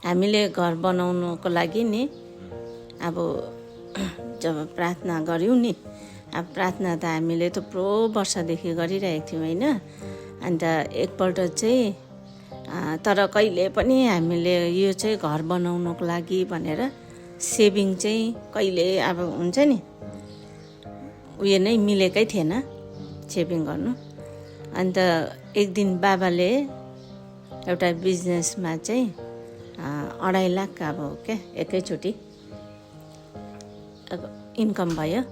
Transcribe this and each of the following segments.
हामीले घर बनाउनुको लागि नि अब जब प्रार्थना गऱ्यौँ नि, अब प्रार्थना त हामीले थुप्रो वर्षदेखि गरिरहेको थियौँ होइन। अन्त एकपल्ट चाहिँ तर कहिले पनि हामीले यो चाहिँ घर बनाउनुको लागि भनेर सेभिङ चाहिँ कहिले अब हुन्छ नि उयो नै मिलेकै थिएन सेभिङ गर्नु। अन्त एक दिन बाबाले एउटा बिजनेसमा चाहिँ 2.5 लाख अब क्या एकैचोटि इन्कम भयो।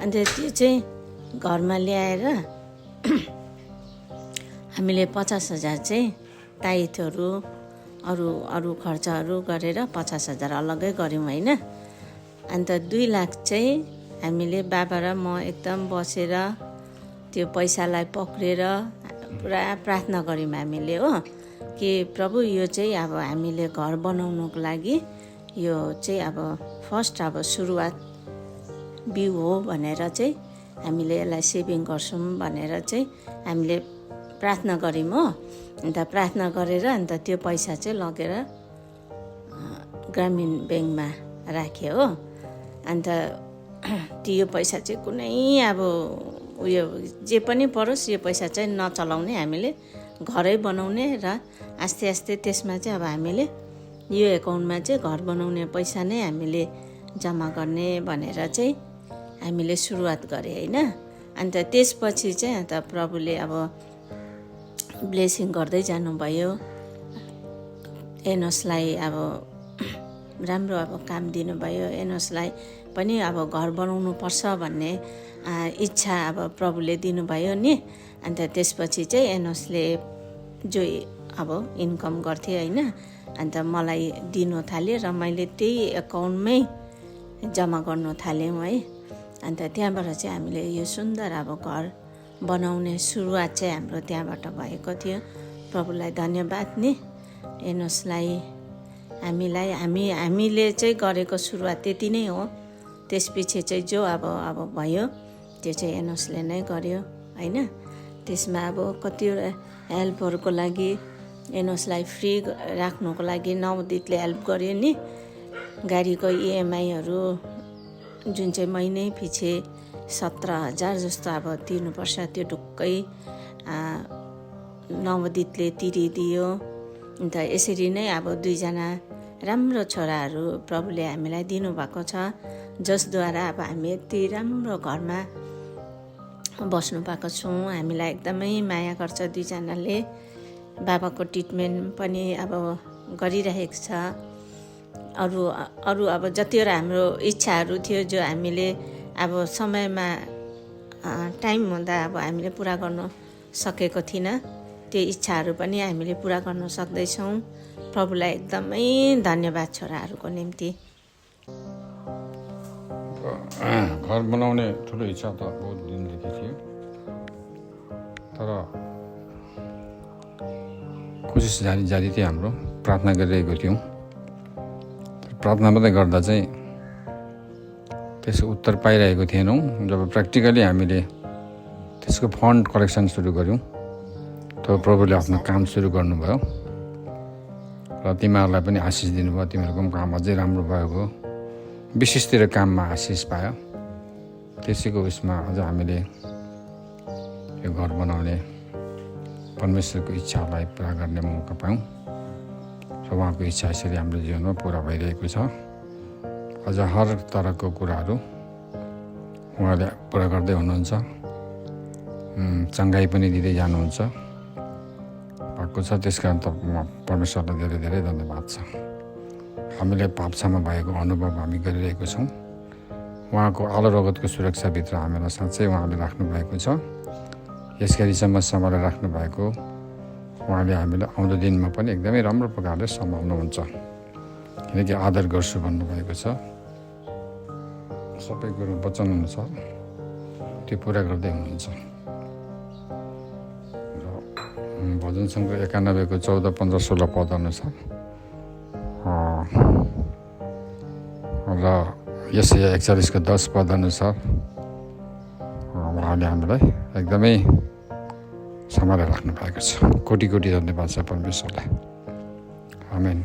अन्त त्यो चाहिँ घरमा ल्याएर हामीले 50,000 चाहिँ ताइथहरू अरू खर्चहरू गरेर 50,000 अलग्गै गऱ्यौँ होइन। अन्त 2 लाख चाहिँ हामीले बाबा र म एकदम बसेर त्यो पैसालाई पक्रेर पुरा प्रार्थना गऱ्यौँ हामीले हो, कि प्रभु यो चाहिँ अब हामीले घर बनाउनुको लागि यो चाहिँ अब फर्स्ट अब सुरुवात बिउ हो भनेर चाहिँ हामीले यसलाई सेभिङ गर्छौँ भनेर चाहिँ हामीले प्रार्थना गऱ्यौँ हो। अन्त प्रार्थना गरेर अन्त त्यो पैसा चाहिँ लगेर ग्रामीण ब्याङ्कमा राख्यो हो। अन्त त्यो पैसा चाहिँ कुनै अब उयो जे पनि परोस् यो पैसा चाहिँ नचलाउने, हामीले घरै बनाउने र आस्ते आस्ते त्यसमा चाहिँ अब हामीले यो एकाउन्टमा चाहिँ घर बनाउने पैसा नै हामीले जम्मा गर्ने भनेर चाहिँ हामीले सुरुवात गरे होइन। अन्त त्यसपछि चाहिँ अन्त प्रभुले अब ब्लेसिङ गर्दै जानुभयो। एनोसलाई अब राम्रो अब काम दिनुभयो। एनोसलाई पनि अब घर बनाउनु पर्छ भन्ने इच्छा अब प्रभुले दिनुभयो नि। अन्त त्यसपछि चाहिँ एनोसले जो अब इन्कम गर्थेँ होइन, अन्त मलाई दिनु थाल्यो र मैले त्यही एकाउन्टमै जम्मा गर्नु थाल्यौँ है। अन्त त्यहाँबाट चाहिँ हामीले यो सुन्दर अब घर बनाउने सुरुवात चाहिँ हाम्रो त्यहाँबाट भएको थियो। प्रभुलाई धन्यवाद नि। एनोसलाई हामीले चाहिँ गरेको सुरुवात त्यति नै हो। त्यसपछि चाहिँ जो अब भयो त्यो चाहिँ एनोसले नै गर्यो होइन। त्यसमा अब कतिवटा हेल्पहरूको लागि एनोसलाई फ्री राख्नुको लागि नवदितले हेल्प गर्यो नि। गाडीको इएमआईहरू जुन चाहिँ महिनै पछि 17,000 जस्तो अब तिर्नुपर्छ, त्यो ढुक्कै नवदितले तिरिदियो। अन्त यसरी नै अब 2जना राम्रो छोराहरू प्रभुले हामीलाई दिनुभएको छ, जसद्वारा अब हामी यति राम्रो घरमा बस्नु पाएको छौँ। हामीलाई एकदमै माया गर्छ 2जनाले। बाबाको ट्रिटमेन्ट पनि अब गरिरहेको छ। अरू अब जतिवटा हाम्रो इच्छाहरू थियो जो हामीले अब समयमा टाइम हुँदा अब हामीले पुरा गर्न सकेको थिएन, त्यो इच्छाहरू पनि हामीले पुरा गर्न सक्दैछौँ। प्रभुलाई एकदमै धन्यवाद छोराहरूको निम्ति। घर बनाउने ठुलो इच्छा त बहुत दिनदेखि थियो, तर कोसिस जारी थियो हाम्रो। प्रार्थना गरिरहेको थियौँ। प्रार्थना मात्रै गर्दा चाहिँ त्यसको उत्तर पाइरहेको थिएनौँ। जब प्र्याक्टिकली हामीले त्यसको फन्ड कलेक्सन सुरु गऱ्यौँ तब प्रभुले आफ्नो काम सुरु गर्नुभयो र तिमीहरूलाई पनि आशिष दिनुभयो। तिमीहरूको पनि काम अझै राम्रो भएको, विशेषतिर काममा आशिष पायो। त्यसैको उसमा अझ हामीले यो घर बनाउने परमेश्वरको इच्छालाई पुरा गर्ने मौका पायौँ। र उहाँको इच्छा यसरी हाम्रो जीवनमा पुरा भइरहेको छ। अझ हर तरहको कुराहरू उहाँले पुरा गर्दै हुनुहुन्छ। चङ्गाई पनि दिँदै जानुहुन्छ भएको छ। त्यस कारण त परमेश्वरलाई धेरै धेरै धन्यवाद छ। हामीले पाप क्षमा भएको अनुभव हामी गरिरहेको छौँ। उहाँको आलो रगतको सुरक्षाभित्र हामीलाई साँच्चै उहाँले राख्नुभएको छ। यस गरीसम्म सम्हालेर राख्नुभएको उहाँले हामीलाई आउँदो दिनमा पनि एकदमै राम्रो प्रकारले सम्हाल्नुहुन्छ, किनकि आदर गर्छु भन्नुभएको छ। सबै कुरो वचन अनुसार त्यो पुरा गर्दै हुनुहुन्छ। र भजन सङ्ग्रह 91को 14, 15, 16 पद अनुसार र यसै 41को 10 पद अनुसार उहाँले हामीलाई एकदमै सम्हालेर राख्नु भएको छ। कोटी कोटी धन्यवाद छ परमेश्वरलाई। आमेन।